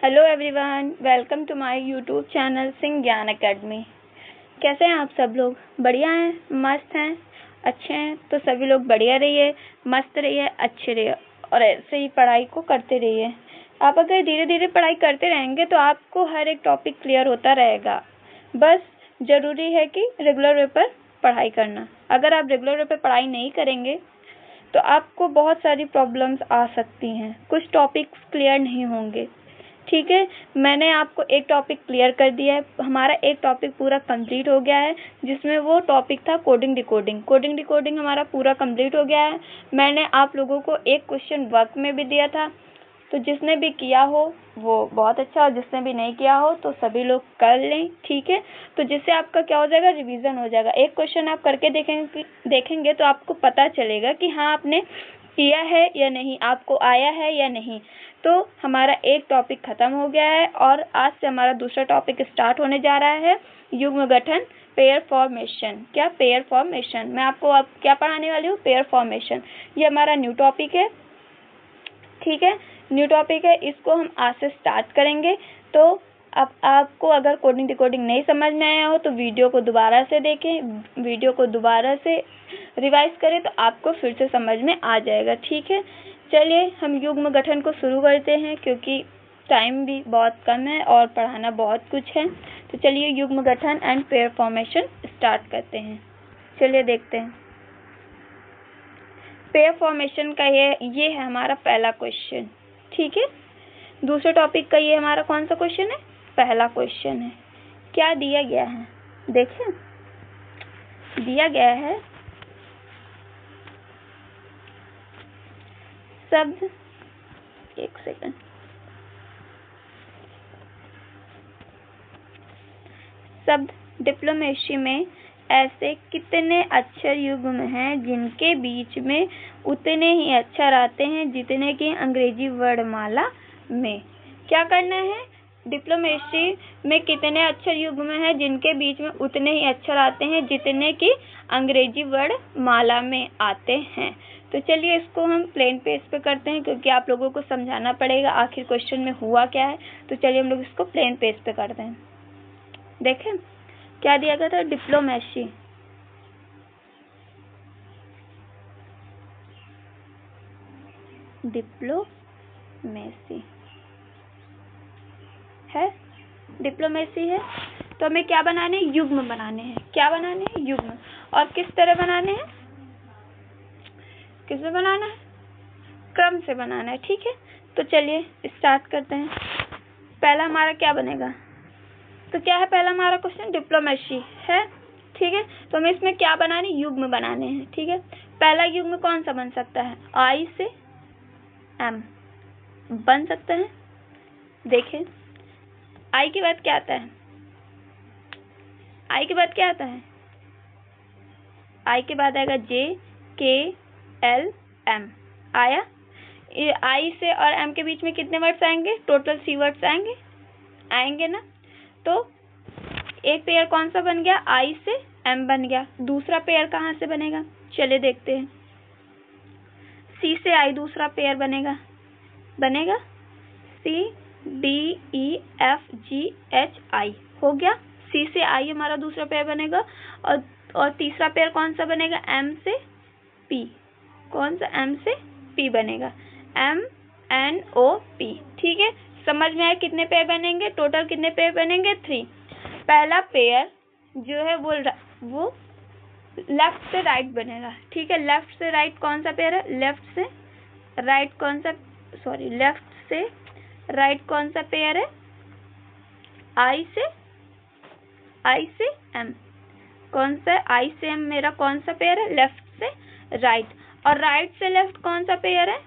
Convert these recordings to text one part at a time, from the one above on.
Hello everyone, welcome to my YouTube channel Singh Gyan Academy. कैसे हैं आप सब लोग? बढ़िया हैं, मस्त हैं, अच्छे हैं? तो सभी लोग बढ़िया रहिए, मस्त रहिए, अच्छे रहिए और ऐसे ही पढ़ाई को करते रहिए। आप अगर धीरे धीरे पढ़ाई करते रहेंगे तो आपको हर एक टॉपिक क्लियर होता रहेगा। बस ज़रूरी है कि रेगुलर वे पर पढ़ाई करना। अगर आप रेगुलर वे पर पढ़ाई नहीं करेंगे तो आपको बहुत सारी प्रॉब्लम्स आ सकती हैं, कुछ टॉपिक्स क्लियर नहीं होंगे। ठीक है, मैंने आपको एक टॉपिक क्लियर कर दिया है। हमारा एक टॉपिक पूरा कंप्लीट हो गया है, जिसमें वो टॉपिक था कोडिंग डिकोडिंग। कोडिंग डिकोडिंग हमारा पूरा कंप्लीट हो गया है। मैंने आप लोगों को एक क्वेश्चन वर्क में भी दिया था, तो जिसने भी किया हो वो बहुत अच्छा, और जिसने भी नहीं किया हो तो सभी लोग कर लें। ठीक है, तो जिससे आपका क्या हो जाएगा, रिवीजन हो जाएगा। एक क्वेश्चन आप करके देखेंगे तो आपको पता चलेगा कि हाँ आपने किया है या नहीं, आपको आया है या नहीं। तो हमारा एक टॉपिक खत्म हो गया है और आज से हमारा दूसरा टॉपिक स्टार्ट होने जा रहा है, युग्म गठन, पेयर फॉर्मेशन। क्या? Pair formation. मैं आपको अब क्या पढ़ाने वाली हूँ? Pair formation. ये हमारा न्यू टॉपिक है। ठीक है, न्यू टॉपिक है, इसको हम आज से स्टार्ट करेंगे। तो अब आपको अगर कोडिंग डिकोडिंग नहीं समझ में आया हो तो वीडियो को दोबारा से देखें, वीडियो को दोबारा से रिवाइज करें तो आपको फिर से समझ में आ जाएगा। ठीक है, चलिए हम युग्म गठन को शुरू करते हैं, क्योंकि टाइम भी बहुत कम है और पढ़ाना बहुत कुछ है। तो चलिए युग्म गठन एंड पेयर फॉर्मेशन स्टार्ट करते हैं। चलिए देखते हैं। पेयर फॉर्मेशन का ये है हमारा पहला क्वेश्चन। ठीक है, दूसरे टॉपिक का ये हमारा कौन सा क्वेश्चन है? पहला क्वेश्चन है। क्या दिया गया है? देखिए, दिया गया है शब्द, एक सेकंड, शब्द डिप्लोमेसी में ऐसे कितने अक्षर युग्म हैं जिनके बीच में उतने ही अक्षर आते हैं जितने कि अंग्रेजी वर्णमाला में। क्या करना है? डिप्लोमेसी में कितने अक्षर युग्म हैं जिनके बीच में उतने ही अक्षर आते हैं जितने कि अंग्रेजी वर्णमाला में आते हैं। तो चलिए इसको हम प्लेन पेज पे करते हैं, क्योंकि आप लोगों को समझाना पड़ेगा आखिर क्वेश्चन में हुआ क्या है। तो चलिए हम लोग इसको प्लेन पेज पे करते हैं। देखें क्या दिया गया था? डिप्लोमेसी। डिप्लोमेसी है, डिप्लोमेसी है। तो हमें क्या बनाने हैं? युग्म बनाने हैं। क्या बनाने हैं? युग्म। और किस तरह बनाने हैं? किस में बनाना है? क्रम से बनाना है। ठीक है, तो चलिए स्टार्ट करते हैं। पहला हमारा क्या बनेगा? तो क्या है पहला हमारा क्वेश्चन? डिप्लोमेसी है। ठीक है, तो हमें इसमें क्या बनाने? युग्म बनाने हैं। ठीक है, पहला युग्म कौन सा बन सकता है? आई से एम बन सकता है। देखें, आई के बाद क्या आता है? आई के बाद क्या आता है? आई के बाद आएगा जे, के, एल, एम। आया? आई से और एम के बीच में कितने वर्ड्स आएंगे? टोटल 3 वर्ड्स आएंगे, आएंगे ना। तो एक पेयर कौन सा बन गया? आई से एम बन गया। दूसरा पेयर कहाँ से बनेगा? चलिए देखते हैं। सी से आई दूसरा पेयर बनेगा, बनेगा सी, डी, ई, एफ, जी, एच, आई। हो गया, सी से आई हमारा दूसरा पेयर बनेगा। और तीसरा पेयर कौन सा बनेगा? एम से पी। कौन सा? एम से पी बनेगा, एम एन ओ पी। ठीक है, समझ में आया कितने पेयर बनेंगे? टोटल कितने पेयर बनेंगे? 3। पहला पेयर जो है वो लेफ्ट से राइट बनेगा। ठीक है, लेफ्ट से राइट कौन सा पेयर है? लेफ्ट से राइट कौन सा, सॉरी, लेफ्ट से राइट कौन सा पेयर है? आई से एम। कौन सा? आई से एम मेरा कौन सा पेयर है? लेफ्ट से राइट। और राइट से लेफ्ट कौन सा पेयर है?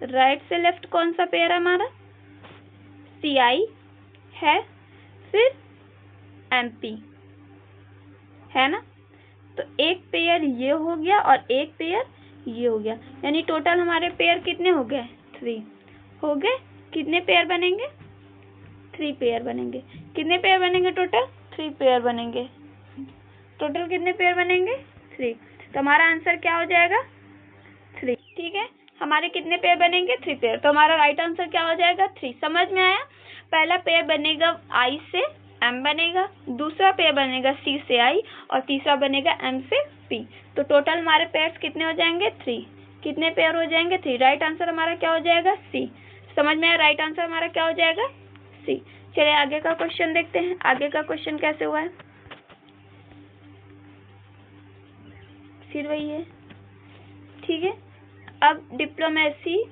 राइट से लेफ्ट कौन सा पेयर है हमारा? सी आई है, फिर एम पी है ना। तो एक पेयर ये हो गया और एक पेयर ये हो गया, यानी टोटल हमारे पेयर कितने हो गए? 3 हो गए। कितने पेयर बनेंगे? 3 पेयर बनेंगे। कितने पेयर बनेंगे टोटल? 3 पेयर बनेंगे। टोटल कितने पेयर बनेंगे? 3। तो हमारा आंसर क्या हो जाएगा? 3। ठीक है, हमारे कितने पेयर बनेंगे? 3 पेयर। तो हमारा राइट आंसर क्या हो जाएगा? 3। समझ में आया? पहला पेयर बनेगा I से M बनेगा, दूसरा पेयर बनेगा C से I और तीसरा बनेगा M से P। तो टोटल हमारे पेयर्स कितने हो जाएंगे? 3। कितने पेयर हो जाएंगे? 3। राइट आंसर हमारा क्या हो जाएगा? C। समझ में आया? राइट आंसर हमारा क्या हो जाएगा? C। चलिए आगे का क्वेश्चन देखते हैं। आगे का क्वेश्चन कैसे हुआ है? फिर वही है, ठीक है। अब डिप्लोमेसी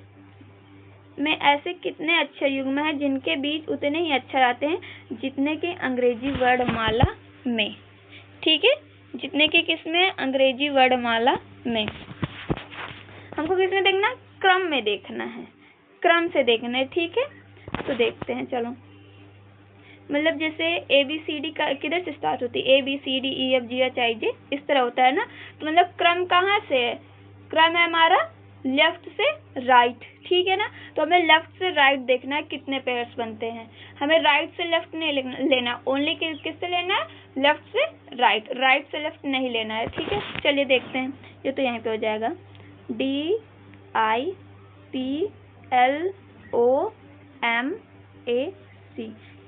में ऐसे कितने अक्षर युग्म हैं जिनके बीच उतने ही अक्षर आते हैं जितने के अंग्रेजी वर्णमाला में, ठीक है। जितने के किसमें? अंग्रेजी वर्णमाला में। हमको किसमें देखना? क्रम में देखना है, क्रम से देखना है, ठीक है। तो देखते हैं, चलो। मतलब जैसे ABCD का किधर से स्टार्ट होती है? ABCDEFGHIJ, इस तरह होता है ना। तो मतलब क्रम कहाँ से है? क्रम है हमारा लेफ्ट से राइट, ठीक है ना। तो हमें लेफ्ट से राइट देखना है कितने पेयर्स बनते हैं। हमें राइट से लेफ्ट नहीं लेना, ओनली किससे लेना है? लेफ्ट से राइट, राइट से लेफ्ट नहीं लेना है, ठीक है। चलिए देखते हैं। ये तो यहीं पे हो जाएगा DIPLOMAC,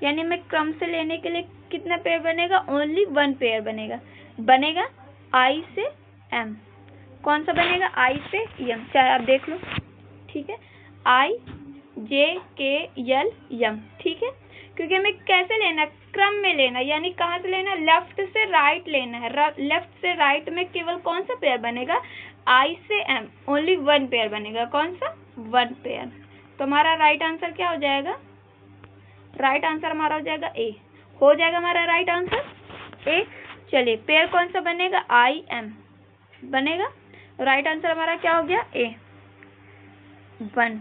यानी मैं क्रम से लेने के लिए कितना पेयर बनेगा? ओनली 1 पेयर बनेगा I से M। कौन सा बनेगा? I से M, चाहे आप देख लो, ठीक है। IJKLM, ठीक है। क्योंकि हमें कैसे लेना? क्रम में लेना, यानी कहाँ से लेना? लेफ्ट से राइट लेना है। लेफ्ट से राइट में केवल कौन सा पेयर बनेगा? I से M, ओनली 1 पेयर बनेगा। कौन सा? 1 पेयर। तो हमारा राइट आंसर क्या हो जाएगा? राइट आंसर हमारा हो जाएगा A। हो जाएगा हमारा राइट आंसर A। चलिए पेयर कौन सा बनेगा? IM बनेगा। राइट आंसर हमारा क्या हो गया? A 1।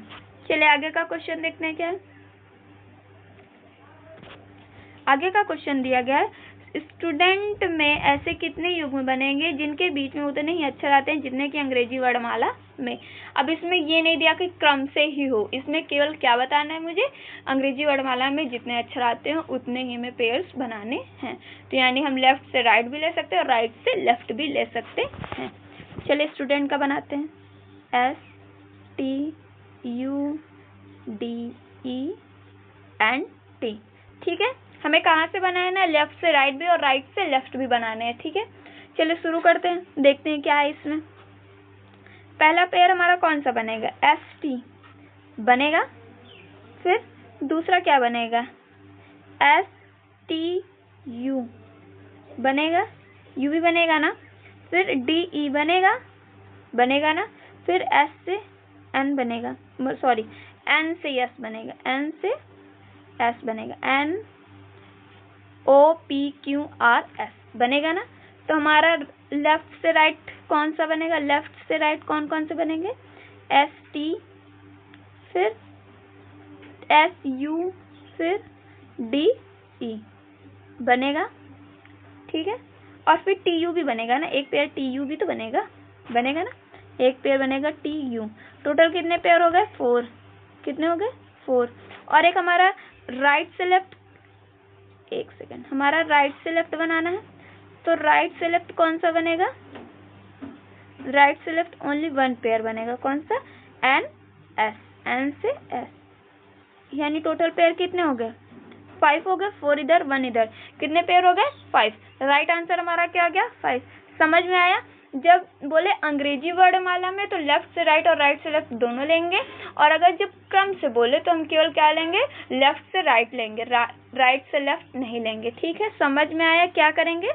चलिए आगे का क्वेश्चन देखते हैं क्या है। आगे का क्वेश्चन दिया गया है, स्टूडेंट में ऐसे कितने युग्म बनेंगे जिनके बीच में उतने ही अक्षर आते हैं जितने की अंग्रेजी वर्णमाला में। अब इसमें ये नहीं दिया कि क्रम से ही हो, इसमें केवल क्या बताना है मुझे? अंग्रेजी वर्णमाला में जितने अक्षर आते हैं उतने ही हमें पेयर्स बनाने हैं। तो यानी हम लेफ्ट से राइट भी ले सकते हैं और राइट से लेफ्ट भी ले सकते हैं। चलिए स्टूडेंट का बनाते हैं। STUDENT, ठीक है। हमें कहाँ से बनाना है? लेफ्ट से राइट भी और राइट से लेफ्ट भी बनाने हैं, ठीक है। चलिए शुरू करते हैं, देखते हैं क्या है इसमें। पहला पेयर हमारा कौन सा बनेगा? ST बनेगा। फिर दूसरा क्या बनेगा? STU बनेगा, U भी बनेगा ना। फिर DE बनेगा ना। फिर S से N बनेगा, सॉरी N से S बनेगा, N से S बनेगा, NOPQRS बनेगा ना। तो हमारा लेफ्ट से राइट कौन सा बनेगा? लेफ्ट से राइट कौन कौन से बनेंगे? ST, फिर SU, फिर DE बनेगा, ठीक है। और फिर TU भी बनेगा ना, एक पेयर TU भी तो बनेगा ना, एक पेयर बनेगा TU। टोटल कितने पेयर हो गए? 4। कितने हो गए? 4। और एक हमारा राइट से लेफ्ट, एक सेकेंड, हमारा राइट से लेफ्ट बनाना है। तो राइट से लेफ्ट कौन सा बनेगा? राइट से लेफ्ट ओनली 1 पेयर बनेगा। कौन सा? NS, N से S। यानी टोटल पेयर कितने हो गए? 5 हो गए। 4 इधर 1 इधर, कितने पेयर हो गए? 5। राइट आंसर हमारा क्या आ गया? 5। समझ में आया? जब बोले अंग्रेजी वर्णमाला में तो लेफ्ट से राइट और राइट से लेफ्ट दोनों लेंगे, और अगर जब क्रम से बोले तो हम केवल क्या लेंगे? लेफ्ट से राइट लेंगे, राइट से लेफ्ट नहीं लेंगे, ठीक है। समझ में आया? क्या करेंगे?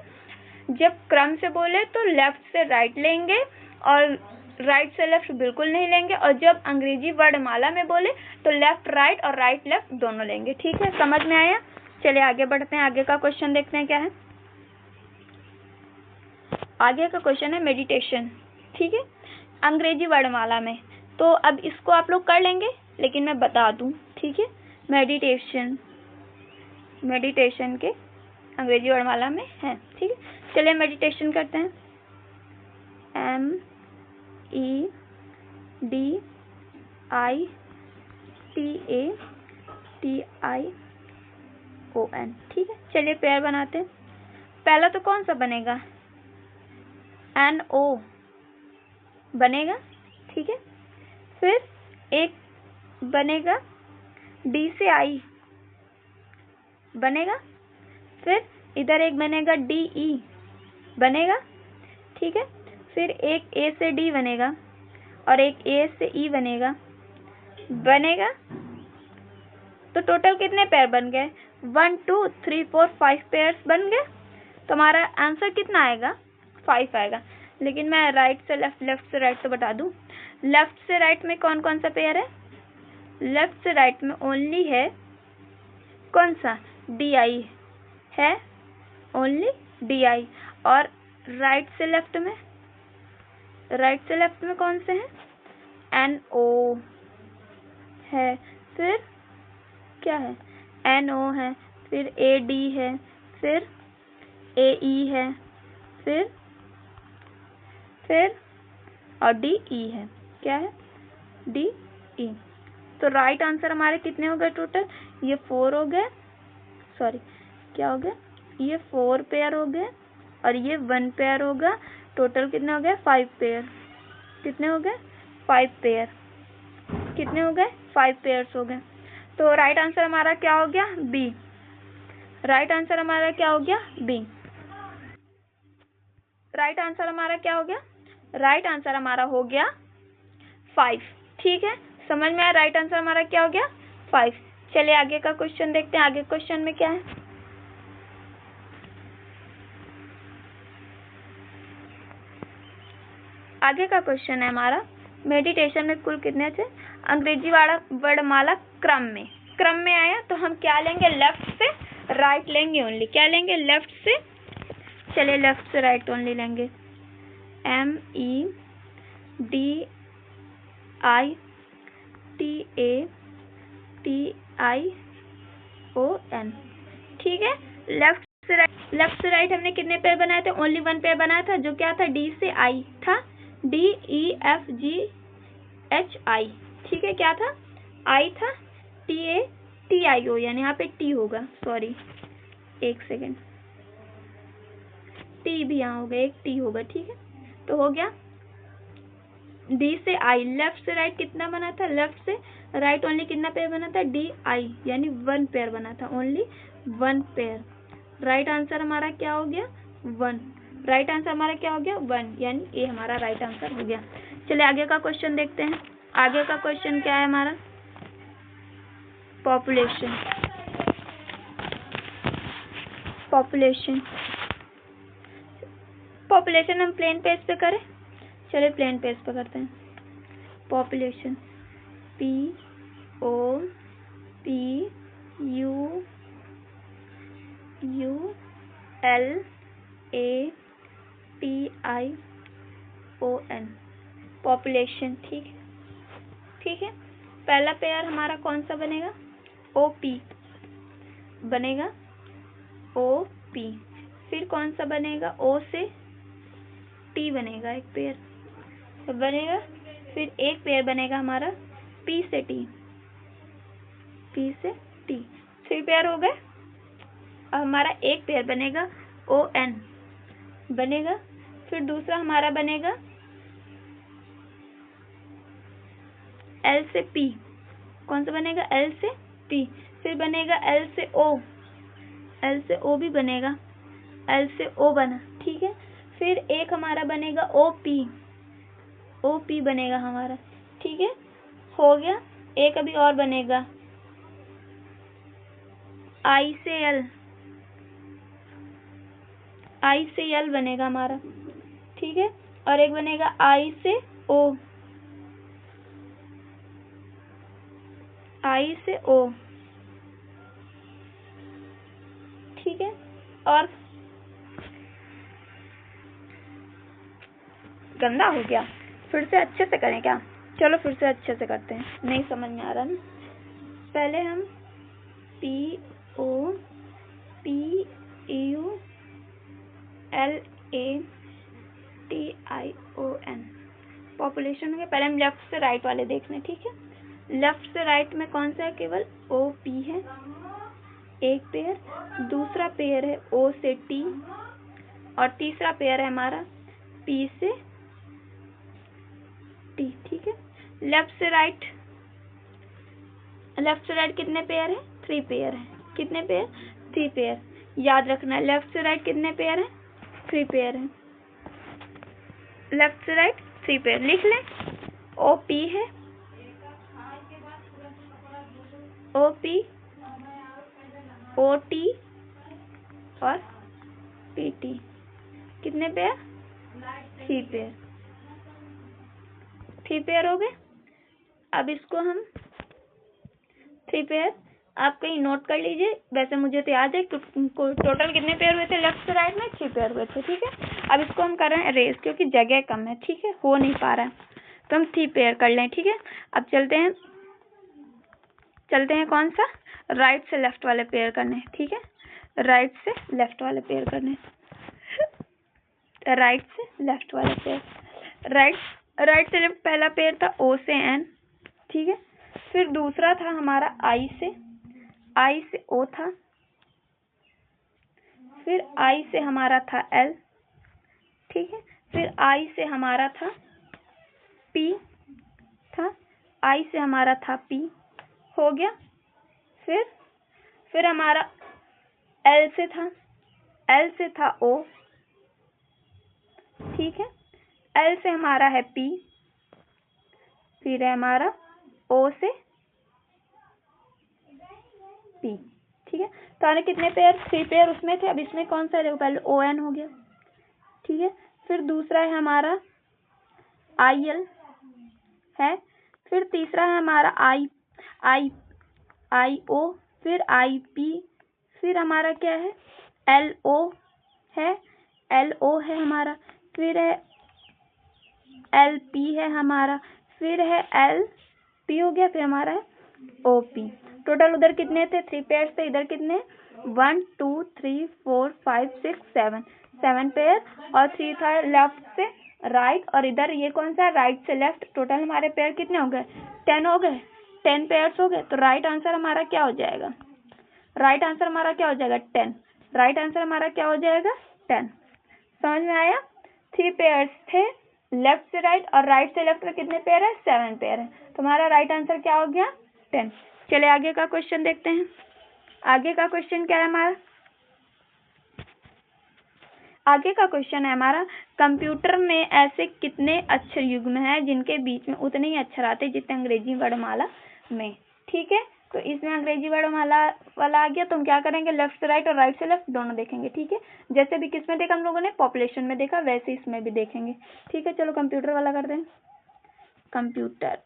जब क्रम से बोले तो लेफ्ट से राइट लेंगे और राइट से लेफ्ट बिल्कुल नहीं लेंगे, और जब अंग्रेजी वर्णमाला में बोले तो लेफ्ट राइट और राइट लेफ्ट दोनों लेंगे, ठीक है। समझ में आया? चलिए आगे बढ़ते हैं, आगे का क्वेश्चन देखते हैं क्या है। आगे का क्वेश्चन है मेडिटेशन, ठीक है, अंग्रेजी वर्णमाला में। तो अब इसको आप लोग कर लेंगे, लेकिन मैं बता दूं, ठीक है। मेडिटेशन के अंग्रेजी वर्णमाला में है, ठीक है। चलिए मेडिटेशन करते हैं। MEDITATION, ठीक है। चलिए पेयर बनाते हैं। पहला तो कौन सा बनेगा? NO बनेगा, ठीक है। फिर एक बनेगा D से I, बनेगा। फिर इधर एक बनेगा डी ई बनेगा, ठीक है। फिर एक ए से डी बनेगा और एक ए से ई बनेगा, बनेगा। तो टोटल कितने पेयर बन गए? 1 2 3 4 5 पेयर्स बन गए। तो हमारा आंसर कितना आएगा? 5 आएगा। लेकिन मैं राइट से लेफ्ट, लेफ्ट से राइट तो बता दूं। लेफ्ट से राइट में कौन कौन सा पेयर है? लेफ्ट से राइट में ओनली है कौन सा? डी आई है, ओनली डी आई। और राइट से लेफ्ट में, राइट से लेफ्ट में कौन से हैं? एन ओ है, फिर क्या है? एन ओ है, फिर ए डी है, फिर ए ई है, फिर और डी ई है। क्या है? D E. तो राइट आंसर हमारे कितने हो गए टोटल? ये 4 हो गए, सॉरी क्या हो गया? ये 4 पेयर हो गए और ये 1 पेयर होगा। टोटल कितने हो गए? 5 पेयर। कितने हो गए? 5 पेयर। कितने हो गए? 5 पेयर्स हो गए। तो राइट आंसर हमारा क्या हो गया? बी। राइट आंसर हमारा क्या हो गया? बी। राइट आंसर हमारा क्या हो गया? राइट आंसर हमारा हो गया 5। ठीक है, समझ में आया? राइट आंसर हमारा क्या हो गया? 5। चलिए आगे का क्वेश्चन देखते हैं। आगे क्वेश्चन में क्या है? आगे का क्वेश्चन है हमारा, मेडिटेशन में कुल कितने थे? अंग्रेजी वर्णमाला क्रम में आया तो हम क्या लेंगे? लेफ्ट से राइट लेंगे ओनली। क्या लेंगे? लेफ्ट से। चलिए लेफ्ट से राइट ओनली लेंगे। MEDITION। ठीक है, लेफ्ट से राइट हमने कितने पेयर बनाए थे? ओनली 1 पेयर बनाया था, जो क्या था? डी से आई था। DEFGHI। ठीक है, क्या था? आई था। TATIO, यानी यहाँ पे टी होगा, सॉरी एक सेकेंड, टी भी यहाँ होगा, एक टी होगा। ठीक है, तो हो गया डी से आई। लेफ्ट से राइट कितना बना था? लेफ्ट से राइट ओनली कितना पेयर बना था? DI, यानी 1 पेयर बना था, ओनली 1 पेयर। राइट आंसर हमारा क्या हो गया? 1। राइट आंसर हमारा क्या हो गया? 1, यानी ए हमारा राइट आंसर हो गया। चलिए आगे का क्वेश्चन देखते हैं। आगे का क्वेश्चन क्या है हमारा? पॉपुलेशन। पॉपुलेशन हम प्लेन पेज पे करें। चलिए प्लेन पेज पे करते हैं। Population POPULATION। पॉपुलेशन। ठीक है, पहला पेयर हमारा कौन सा बनेगा? OP बनेगा, OP। फिर कौन सा बनेगा? O से T बनेगा, एक पेयर बनेगा। फिर एक पेयर बनेगा हमारा P से T। 3 पेयर हो गए। अब हमारा एक पेयर बनेगा ON बनेगा। फिर दूसरा हमारा बनेगा L से P। कौन सा बनेगा? L से P। फिर बनेगा L से O भी बनेगा, L से O बना। ठीक है, फिर एक हमारा बनेगा OP बनेगा हमारा। ठीक है, हो गया। एक अभी और बनेगा I से L बनेगा हमारा। ठीक है, और एक बनेगा I से O। ठीक है, और गंदा हो गया, फिर से अच्छे से करें क्या? चलो फिर से अच्छे से करते हैं, नहीं समझ में आ रहा ना। पहले हम POPULATION पॉपुलेशन के पहले हम लेफ्ट से राइट वाले देख लें। ठीक है, लेफ्ट से राइट में कौन सा है? केवल OP है, एक पेयर। दूसरा पेयर है O से T, और तीसरा पेयर है हमारा P से T। ठीक है, लेफ्ट से राइट कितने पेयर है? 3 पेयर है। कितने पेयर? 3 पेयर। याद रखना लेफ्ट से राइट कितने पेयर हैं? 3 पेयर हैं। लेफ्ट से राइट 3 पेयर लिख लें। OP है, OP, OT और PT। कितने पेयर? 3 पेयर। 3 पेयर हो गए। अब इसको हम 3 पेयर आप कहीं नोट कर लीजिए। वैसे मुझे तो याद है टोटल कितने पेयर हुए थे लेफ्ट से राइट में? 3 पेयर हुए थे। ठीक है, अब इसको हम कर रहे हैं अरेज क्योंकि जगह कम है। ठीक है, हो नहीं पा रहा है तो हम 3 पेयर कर लें। ठीक है, अब चलते हैं कौन सा? राइट से लेफ्ट वाले पेयर करने। ठीक है, राइट से लेफ्ट वाले पेयर करने। राइट से लेफ्ट वाले पेयर। राइट से लेफ्ट पहला पेयर था O से N। ठीक है, फिर दूसरा था हमारा I से O था, फिर I से हमारा था L। ठीक है, फिर I से हमारा था P था, I से हमारा था P। हो गया। फिर हमारा L से था O। ठीक है, L से हमारा है P, फिर है हमारा O से P। ठीक है, तो आने कितने पेयर? 3 पेयर उसमें थे। अब इसमें कौन सा है? पहले ON हो गया। ठीक है, फिर दूसरा है हमारा IL है, फिर तीसरा है हमारा IO, फिर IP, फिर हमारा क्या है? LO है, LO है हमारा, फिर है LP है हमारा, फिर है LP हो गया, फिर हमारा है OP। टोटल उधर कितने थे? 3 पेयर थे। इधर कितने? 1 2 3 4 5 6 7 पेयर और 3 था लेफ्ट से राइट। और इधर ये कौन सा? राइट से लेफ्ट। टोटल हमारे पेयर कितने हो गए? 10 हो गए। 10 पेयर्स हो गए। तो राइट आंसर हमारा क्या हो जाएगा? राइट आंसर हमारा क्या हो जाएगा? 10। राइट आंसर हमारा क्या हो जाएगा? 10। समझ में आया? 3 पेयर्स थे लेफ्ट से राइट और राइट से लेफ्ट में कितने पेयर है? 7 पेयर है। तुम्हारा राइट आंसर क्या हो गया? 10। चलिए आगे का क्वेश्चन देखते हैं। आगे का क्वेश्चन क्या है हमारा? आगे का क्वेश्चन है हमारा, कंप्यूटर में ऐसे कितने अक्षर युग्म हैं जिनके बीच में उतने ही अक्षर आते हैं जितने अंग्रेजी वर्णमाला में। ठीक है, तो इसमें अंग्रेजी वर्णमाला वाला आ गया तो हम क्या करेंगे? लेफ्ट से राइट और राइट से लेफ्ट दोनों देखेंगे। ठीक है, जैसे भी किसमें देखा हम लोगों ने? पॉपुलेशन में देखा, वैसे इसमें भी देखेंगे। ठीक है, चलो कंप्यूटर वाला कर दें। Computer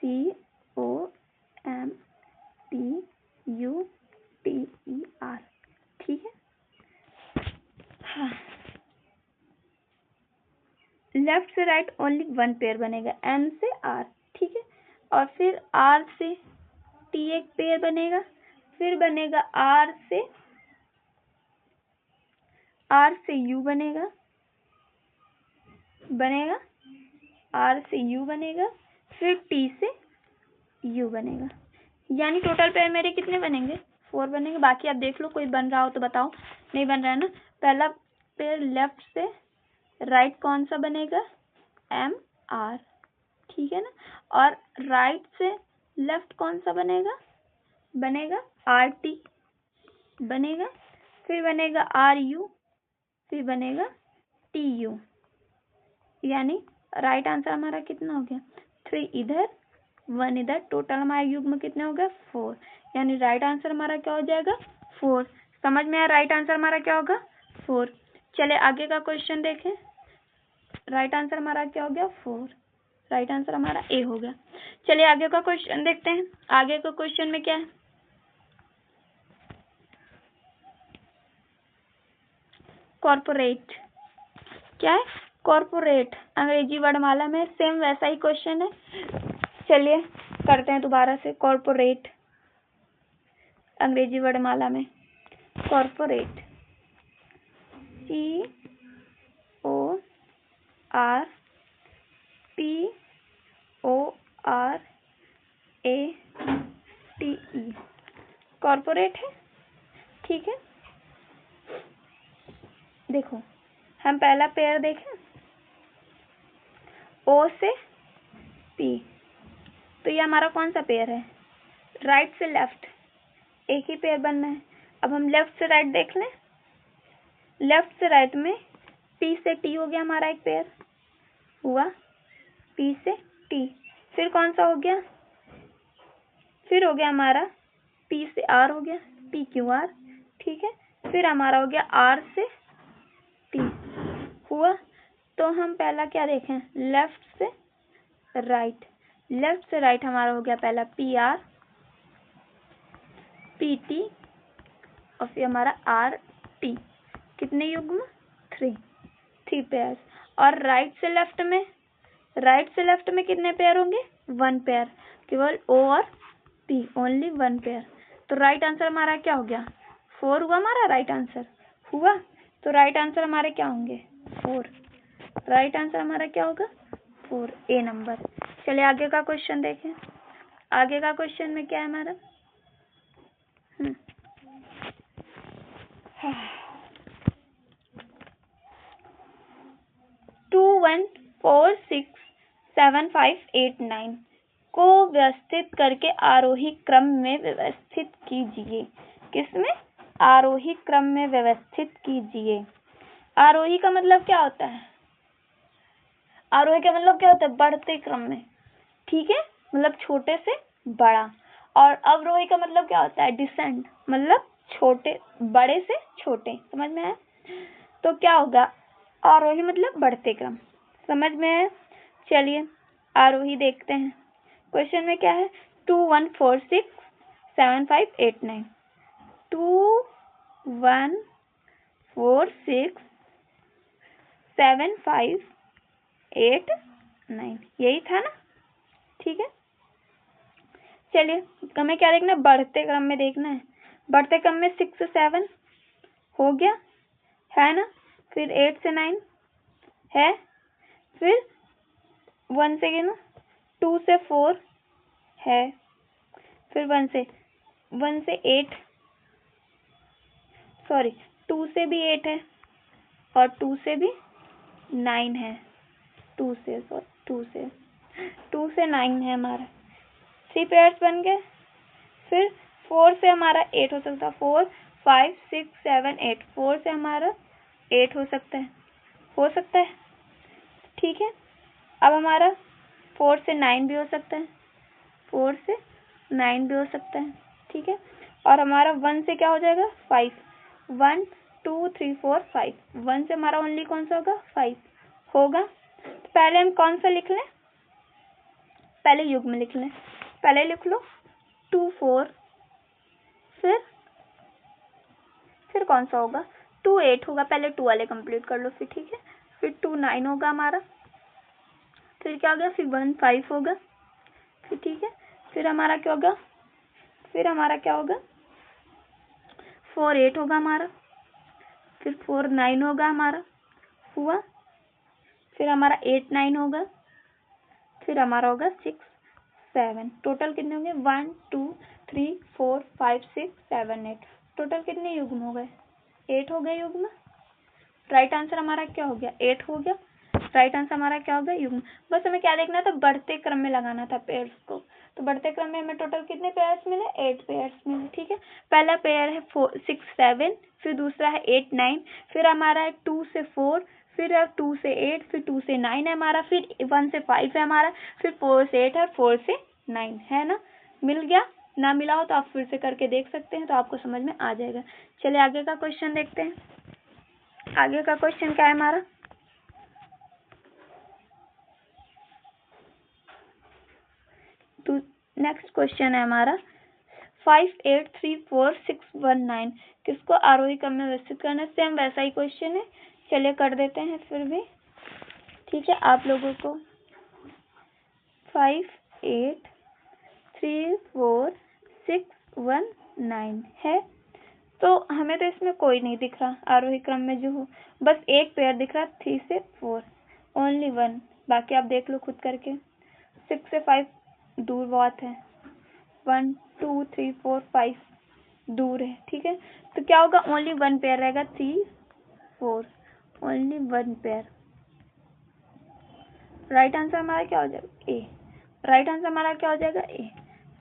COMPUTER। ठीक है, हाँ। लेफ्ट से राइट ओनली 1 पेयर बनेगा, M से R। ठीक है, और फिर R से T एक पेयर बनेगा, फिर बनेगा R से U बनेगा, R से U बनेगा, फिर T से U बनेगा। यानी टोटल पेयर मेरे कितने बनेंगे? 4 बनेंगे। बाकी आप देख लो, कोई बन रहा हो तो बताओ। नहीं बन रहा है ना? पहला पेयर लेफ्ट से राइट कौन सा बनेगा? MR। ठीक है ना? और राइट से लेफ्ट कौन सा बनेगा? RT बनेगा, फिर बनेगा RU, फिर बनेगा TU। यानी राइट आंसर हमारा कितना हो गया? 3 इधर 1 इधर। टोटल हमारे युग्म कितने हो गए? 4। यानी राइट आंसर हमारा क्या हो जाएगा? 4। समझ में आया? राइट आंसर हमारा क्या होगा? 4। चले आगे का क्वेश्चन देखें। राइट आंसर हमारा क्या हो गया? 4। राइट आंसर हमारा ए हो गया। चलिए आगे का क्वेश्चन देखते हैं। आगे का क्वेश्चन में क्या है? कॉर्पोरेट। क्या है? कॉर्पोरेट। अंग्रेजी वर्णमाला में सेम वैसा ही क्वेश्चन है। चलिए करते हैं दोबारा से। कॉर्पोरेट अंग्रेजी वर्णमाला में कॉर्पोरेट CORPORATE। कॉर्पोरेट है। ठीक है, देखो हम पहला पेयर देखें, O से P। तो ये हमारा कौन सा पेयर है? राइट से लेफ्ट एक ही पेयर बनना है। अब हम लेफ्ट से राइट देख लें। लेफ्ट से राइट में P से T हो गया हमारा एक पेयर हुआ, P से T। फिर कौन सा हो गया, फिर हो गया हमारा P से R हो गया, PQR, ठीक है। फिर हमारा हो गया R से T हुआ। तो हम पहला क्या देखें, लेफ्ट से राइट। लेफ्ट से राइट हमारा हो गया पहला PR, PT और फिर हमारा RT। कितने युग्म, 3 पेयर। और राइट से लेफ्ट में, राइट से लेफ्ट में कितने पेयर होंगे, 1 पेयर, केवल O और P, ओनली 1 पेयर। तो राइट आंसर हमारा क्या हो गया, 4 हुआ हमारा राइट आंसर हुआ। तो राइट आंसर हमारे क्या होंगे, 4। राइट आंसर हमारा क्या होगा, 4, A नंबर। चलिए आगे का क्वेश्चन देखें। आगे का क्वेश्चन में क्या है हमारा, 2 1 4 6 7 5 8 9 को व्यवस्थित करके आरोही क्रम में व्यवस्थित कीजिए। किसमें, आरोही क्रम में व्यवस्थित कीजिए। आरोही का मतलब क्या होता है, आरोही का मतलब क्या होता है, बढ़ते क्रम में, ठीक है, मतलब छोटे से बड़ा। और अवरोही का मतलब क्या होता है, डिसेंड, मतलब छोटे, बड़े से छोटे। समझ में आया। तो क्या होगा, आरोही मतलब बढ़ते क्रम। समझ में आया। चलिए आरोही देखते हैं। क्वेश्चन में क्या है, 2 1 4 6 7 5 8 9। 2 1 4 6 7 5 8 9, यही था ना, ठीक है। चलिए हमें क्या देखना है, बढ़ते क्रम में देखना है। बढ़ते क्रम में 6 से 7 हो गया है ना, फिर 8 से 9 है, फिर 1 से गिनो, 2 से 4 है, फिर 1 से 8, सॉरी 2 से भी 8 है और 2 से भी 9 है, 2 से 9 है हमारा, 3 पेयर्स बन गए। फिर 4 से हमारा 8 हो सकता है, 4 5 6 7 8, 4 से हमारा 8 हो सकता है, ठीक है। अब हमारा 4 से 9 भी हो सकता है, 4 से 9 भी हो सकता है, ठीक है। और हमारा 1 से क्या हो जाएगा, 5, 1 2 3 4 5, 1 से हमारा ओनली कौन सा होगा, 5 होगा। तो पहले हम कौन सा लिख लें, पहले युग्म लिख लें। पहले लिख लो 2 4, फिर कौन सा होगा, 2 8 होगा, पहले 2 वाले कंप्लीट कर लो फिर, ठीक है। फिर 2 9 होगा हमारा, फिर क्या हो गया, फिर 1 5 होगा, फिर ठीक है। फिर हमारा क्या होगा, 4 8 होगा हमारा, फिर 4 9 होगा हमारा हुआ, फिर हमारा 8 9 होगा, फिर हमारा होगा 6 7। टोटल कितने होंगे, 1 2 3 4 5 6 7 8। टोटल कितने युग्म हो गए, 8 हो गए युग्म। राइट आंसर हमारा क्या हो गया, 8 हो गया। राइट आंसर हमारा क्या होगा, युग्म। बस हमें क्या देखना था, बढ़ते क्रम में लगाना था पेयर्स को। तो बढ़ते क्रम में हमें टोटल कितने पेयर्स मिले, 8 पेयर्स मिले, ठीक है। पहला पेयर है 6 7, फिर दूसरा है 8 9, फिर हमारा है 2 से 4, फिर है 2 से 8, फिर 2 से 9 है हमारा, फिर 1 से 5 है हमारा, फिर 4 से 8 है, 4 से 9 है ना। मिल गया, ना मिला हो तो आप फिर से करके देख सकते हैं, तो आपको समझ में आ जाएगा। चलिए आगे का क्वेश्चन देखते हैं। आगे का क्वेश्चन क्या है हमारा, तो नेक्स्ट क्वेश्चन है हमारा 5 8 3 4 6 1 9 किसको आरोही क्रम में व्यवस्थित करना। सेम वैसा ही क्वेश्चन है, चलिए कर देते हैं फिर भी, ठीक है। आप लोगों को 5 8 3 4 6 1 9 है, तो हमें तो इसमें कोई नहीं दिख रहा आरोही क्रम में जो हो, बस एक पेयर दिख रहा 3 से 4, ओनली 1। बाकी आप देख लो खुद करके। 6 से 5 दूर बहुत है, 1 2 3 4 5 दूर है, ठीक है। तो क्या होगा, ओनली 1 पेयर रहेगा, 3 4, ओनली 1 पेयर। राइट आंसर हमारा क्या हो जाएगा, ए। राइट आंसर हमारा क्या हो जाएगा, ए।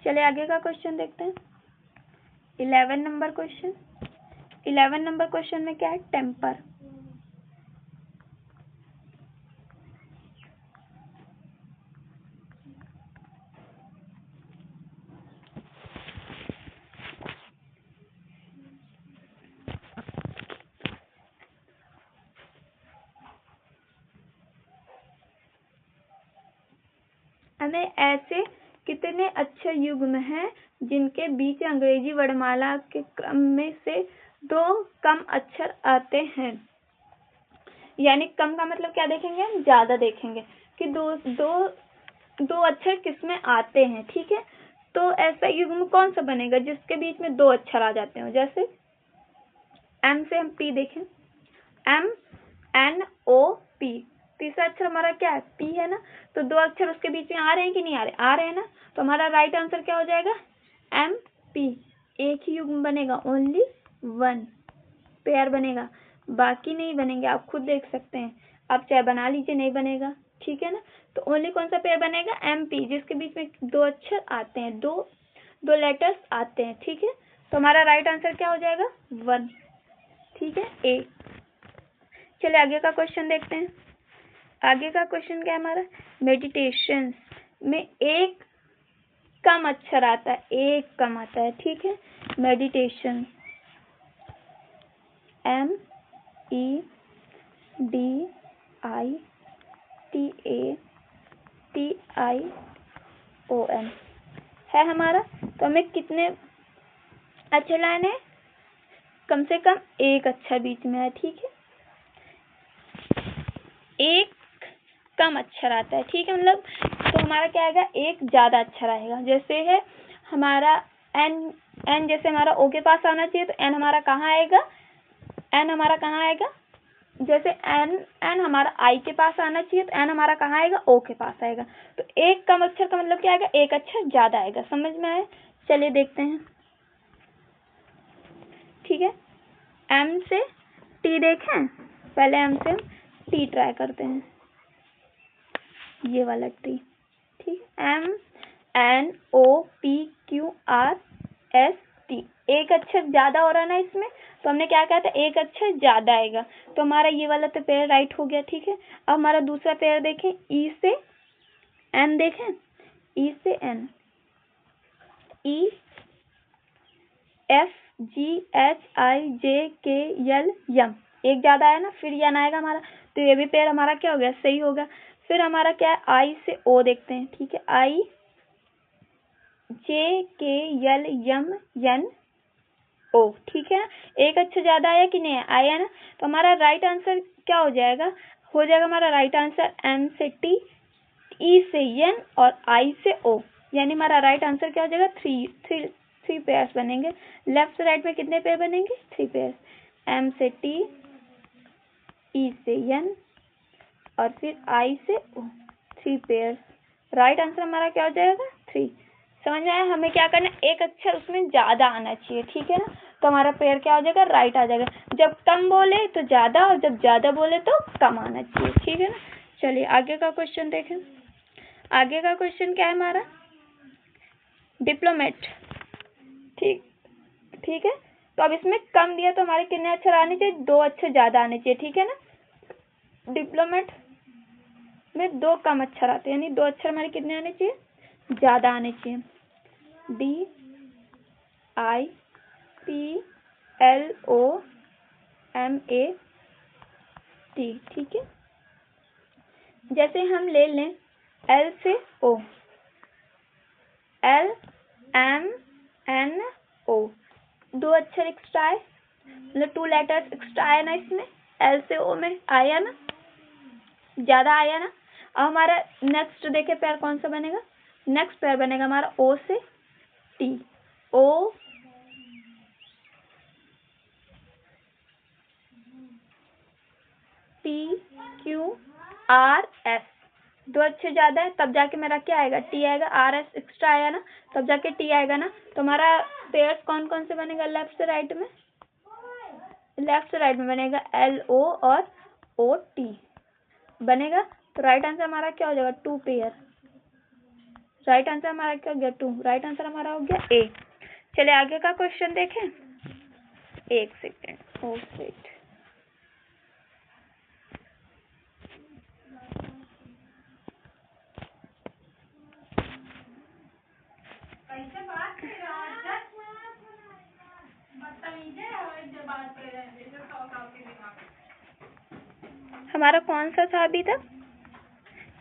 चलिए आगे का क्वेश्चन देखते हैं। 11 नंबर क्वेश्चन। 11 नंबर क्वेश्चन में क्या है? टेम्पर। हमें ऐसे कितने अक्षर युग्म हैं जिनके बीच अंग्रेजी वर्णमाला के क्रम में से 2 कम अक्षर आते हैं? यानी कम का मतलब क्या देखेंगे? हम ज्यादा देखेंगे कि दो अक्षर किसमें आते हैं। ठीक है, तो ऐसा युग्म कौन सा बनेगा जिसके बीच में 2 अक्षर आ जाते हो? जैसे एम से हम पी देखें, MNOP, तीसरा अक्षर हमारा क्या है? पी है ना, तो 2 अक्षर उसके बीच में आ रहे हैं कि नहीं आ रहे? आ रहे हैं ना, तो हमारा राइट आंसर क्या हो जाएगा? MP। एक ही युग्म बनेगा, ओनली 1 पेयर बनेगा, बाकी नहीं बनेंगे। आप खुद देख सकते हैं, आप चाहे बना लीजिए, नहीं बनेगा। ठीक है ना, तो ओनली कौन सा पेयर बनेगा? MP, जिसके बीच में 2 अक्षर आते हैं, दो लेटर्स आते हैं। ठीक है, तो हमारा राइट आंसर क्या हो जाएगा? 1। ठीक है, ए। चलिए आगे का क्वेश्चन देखते हैं। आगे का क्वेश्चन क्या है हमारा? मेडिटेशन में एक कम अक्षर आता है, एक कम आता है। ठीक है, मेडिटेशन, MEDITATION है हमारा। तो हमें कितने अक्षर लाने हैं? कम से कम एक अक्षर बीच में है। ठीक है, एक कम अक्षर आता है। ठीक है, मतलब तो हमारा क्या आएगा? एक ज्यादा अक्षर आएगा। जैसे है हमारा एन जैसे हमारा ओ के पास आना चाहिए, तो एन हमारा कहाँ आएगा? एन हमारा कहाँ आएगा? जैसे एन हमारा आई के पास आना चाहिए, तो एन हमारा कहाँ आएगा? ओ के पास आएगा। तो एक कम अक्षर का मतलब क्या आएगा? एक अक्षर ज्यादा आएगा। समझ में आया? चलिए देखते हैं। ठीक है, एम से टी देखें, पहले एम से टी ट्राई करते हैं, ये वाला टी। ठीक है, MNOPQRST, एक अक्षर ज्यादा हो रहा है ना इसमें, तो हमने क्या कहा था? एक अक्षर ज्यादा आएगा, तो हमारा ये वाला तो पेयर राइट हो गया। ठीक है, अब हमारा दूसरा पेयर देखें, ई से एन देखें, ई से एन, EFGHIJKL यम, एक ज्यादा आया ना, फिर यन आएगा हमारा, तो ये भी पेयर हमारा क्या हो गया? सही होगा। फिर हमारा क्या है? आई से ओ देखते हैं। ठीक है, IJKL यम यन ओ। ठीक है, एक अक्षर ज्यादा आया कि नहीं आया ना, तो हमारा राइट आंसर क्या हो जाएगा? हो जाएगा हमारा राइट आंसर एम से टी, ई से एन और आई से ओ, यानी हमारा राइट आंसर क्या हो जाएगा? 3 पेयर्स बनेंगे। लेफ्ट से राइट में कितने पेयर बनेंगे? 3 पेयर्स, एम से टी, ई से एन और फिर आई से ओ, 3 पेयर्स। राइट आंसर हमारा क्या हो जाएगा? 3। समझ में आया? हमें क्या करना है? एक अक्षर उसमें ज्यादा आना चाहिए। ठीक है ना, तो हमारा पेयर क्या हो जाएगा? राइट आ जाएगा। जब कम बोले तो ज्यादा, और जब ज्यादा बोले तो कम आना चाहिए। ठीक है ना, चलिए आगे का क्वेश्चन देखें। आगे का क्वेश्चन क्या है हमारा? डिप्लोमेट। ठीक है, तो अब इसमें कम दिया, तो हमारे कितने अक्षर आने चाहिए? 2 अक्षर ज्यादा आने चाहिए। ठीक है ना, डिप्लोमेट में 2 कम अक्षर आते हैं, यानी 2 अक्षर हमारे कितने आने चाहिए? ज्यादा आने चाहिए। DIPLOMAT। ठीक है, जैसे हम ले लें एल से ओ, LMNO, 2 अक्षर एक्स्ट्रा है, मतलब 2 लेटर्स एक्स्ट्रा आया ना इसमें, एल से ओ में आया ना, ज्यादा आया ना। अब हमारा नेक्स्ट देखे पेयर कौन सा बनेगा? नेक्स्ट पेयर बनेगा हमारा ओ से टी, OPQRS, 2 अक्षर ज्यादा है, तब जाके मेरा क्या आएगा? टी आएगा। RS एक्स्ट्रा आया ना, तब जाके टी आएगा ना, तो हमारा पेयर्स कौन कौन से बनेगा? लेफ्ट से राइट में, लेफ्ट से राइट में बनेगा LO और OT बनेगा। तो राइट आंसर हमारा क्या हो जाएगा? 2 पेयर। राइट आंसर हमारा क्या हो गया? 2। राइट आंसर हमारा हो गया ए। चलिए आगे का क्वेश्चन देखें। एक सेकेंड, ओ वेट, हमारा कौन सा था अभी तक?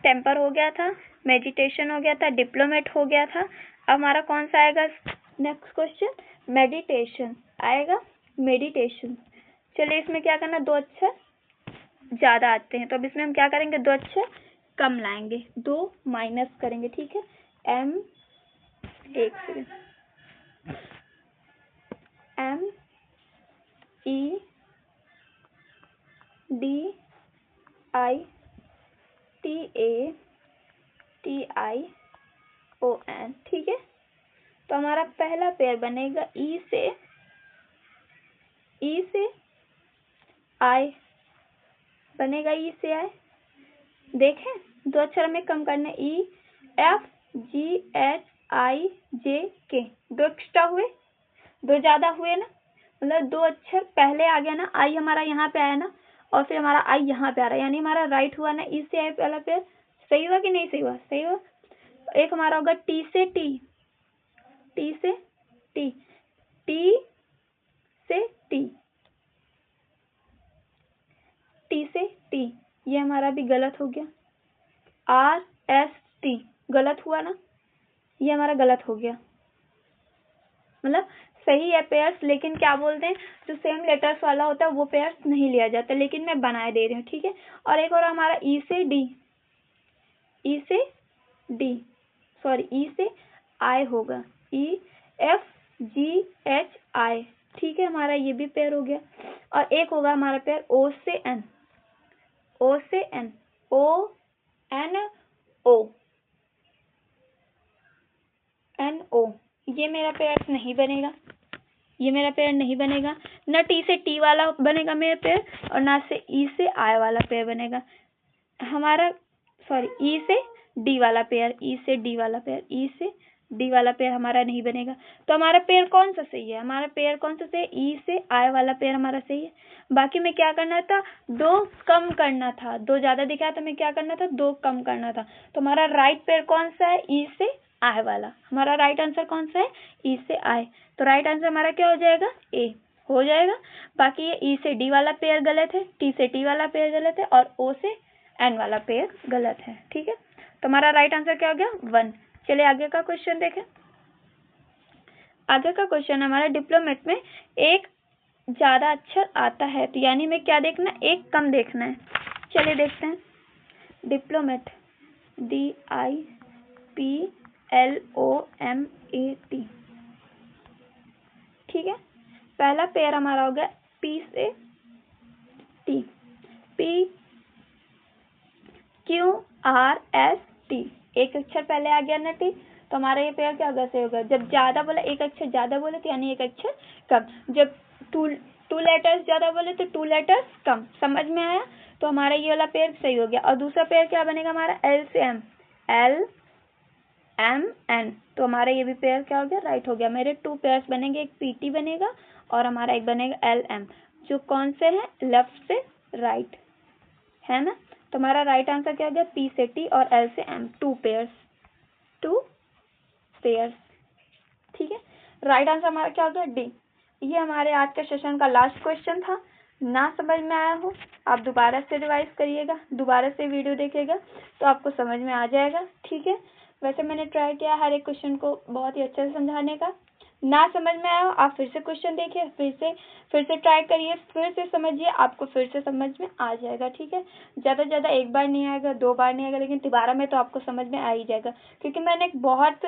टेम्पर हो गया था, मेडिटेशन हो गया था, डिप्लोमेट हो गया था। अब हमारा कौन सा आएगा नेक्स्ट क्वेश्चन? मेडिटेशन आएगा, मेडिटेशन। चलिए इसमें क्या करना, दो अक्षर ज्यादा आते हैं तो अब इसमें हम क्या करेंगे, दो अक्षर कम लाएंगे, दो माइनस करेंगे, ठीक है। एम, एक second, M E D I T A T I O N, ठीक है। तो हमारा पहला पेयर बनेगा ई से आई, बनेगा ई से आई। देखें दो अक्षर हमें कम करने, E F G H I जे के, दो एक्स्ट्रा हुए, दो ज्यादा हुए ना, मतलब दो अक्षर पहले आ गया ना, आई हमारा यहाँ पे आया ना, और फिर हमारा आई यहाँ पे आ रहा है, यानी हमारा राइट हुआ ना, ई से आई पहला पेयर। सही हुआ कि नहीं सही हुआ? सही हुआ। एक हमारा होगा टी से टी, टी से टी, टी से टी, टी से टी, ये हमारा भी गलत हो गया। आर एस टी गलत हुआ ना, ये हमारा गलत हो गया। मतलब सही है पेयर्स, लेकिन क्या बोलते हैं जो सेम लेटर्स वाला होता है वो पेयर्स नहीं लिया जाता, लेकिन मैं बनाए दे रही हूँ, ठीक है। और एक और हमारा ई से डी, ई से डी, सॉरी ई से आई होगा, E F G H I, ठीक है, हमारा ये भी पेयर हो गया। और एक होगा हमारा पेयर ओ से एन, ओ से N, O N O, N O, ये मेरा पेयर नहीं बनेगा, ये मेरा पेयर नहीं बनेगा। न टी से टी वाला बनेगा मेरा पेयर, और ना से ई से आई वाला पेयर बनेगा हमारा, सॉरी ई से डी वाला पेयर, ई से डी वाला पेयर, ई से डी वाला पेयर हमारा नहीं बनेगा। तो हमारा पेयर कौन सा सही है? हमारा पेयर कौन सा सही है? ई से आई वाला पेयर हमारा सही है। बाकी में क्या करना था, दो कम करना था, दो ज्यादा दिखाया तो हमें क्या करना था, दो कम करना था। तो हमारा राइट पेयर कौन सा है? ई से आई वाला। हमारा राइट आंसर कौन सा है? ई से आई। तो राइट आंसर हमारा क्या हो जाएगा? ए हो जाएगा। बाकी ये ई से डी वाला पेयर गलत है, टी से टी वाला पेयर गलत है, और ओ से एन वाला पेयर गलत है, ठीक है। तो हमारा राइट आंसर क्या हो गया? 1। चलिए आगे का क्वेश्चन देखें। आगे का क्वेश्चन हमारा डिप्लोमेट में एक ज्यादा अक्षर आता है, तो यानी में क्या देखना, एक कम देखना है। चलिए देखते हैं। डिप्लोमेट, DIPLOMAT, ठीक है। पहला पेयर हमारा हो गया P से T, PQRST, एक अक्षर पहले आ गया ना T, तो हमारा ये पेयर क्या होगा? सही होगा। जब ज्यादा बोला, एक अक्षर ज्यादा बोले तो यानी एक अक्षर कम, जब टू लेटर्स ज्यादा बोले तो टू लेटर्स कम। समझ में आया? तो हमारा ये वाला पेयर सही हो गया। और दूसरा पेयर क्या बनेगा हमारा? L से M, LMN, तो हमारा ये भी पेयर क्या हो गया? राइट हो गया। मेरे 2 पेयर्स बनेंगे, एक PT बनेगा और हमारा एक बनेगा LM, जो कौन से हैं? लेफ्ट से राइट, है ना। तो हमारा राइट आंसर क्या हो गया? P से T और L से M, 2 पेयर्स, 2 पेयर्स, ठीक है। राइट आंसर हमारा क्या हो गया? D। ये हमारे आज के सेशन का लास्ट क्वेश्चन था। ना समझ में आया हो आप दोबारा से रिवाइज करिएगा, दोबारा से वीडियो देखिएगा तो आपको समझ में आ जाएगा, ठीक है। वैसे मैंने ट्राई किया हर एक क्वेश्चन को बहुत ही अच्छे से समझाने का। ना समझ में आया हो आप फिर से क्वेश्चन देखिए, फिर से ट्राई करिए, फिर से समझिए, आपको फिर से समझ में आ जाएगा, ठीक है। ज़्यादा से ज़्यादा एक बार नहीं आएगा, 2 बार नहीं आएगा, लेकिन दोबारा में तो आपको समझ में आ ही जाएगा, क्योंकि मैंने एक बहुत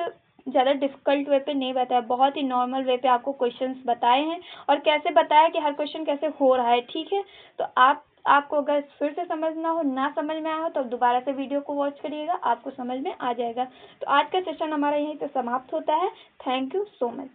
ज़्यादा डिफिकल्ट वे पे नहीं बताया, बहुत ही नॉर्मल वे पे आपको क्वेश्चंस बताए हैं, और कैसे बताया कि हर क्वेश्चन कैसे हो रहा है, ठीक है। तो आपको अगर फिर से समझना हो, ना समझ में आया हो, तो दोबारा से वीडियो को वॉच करिएगा, आपको समझ में आ जाएगा। तो आज का सेशन हमारा यहीं पे समाप्त होता है। Thank you so much.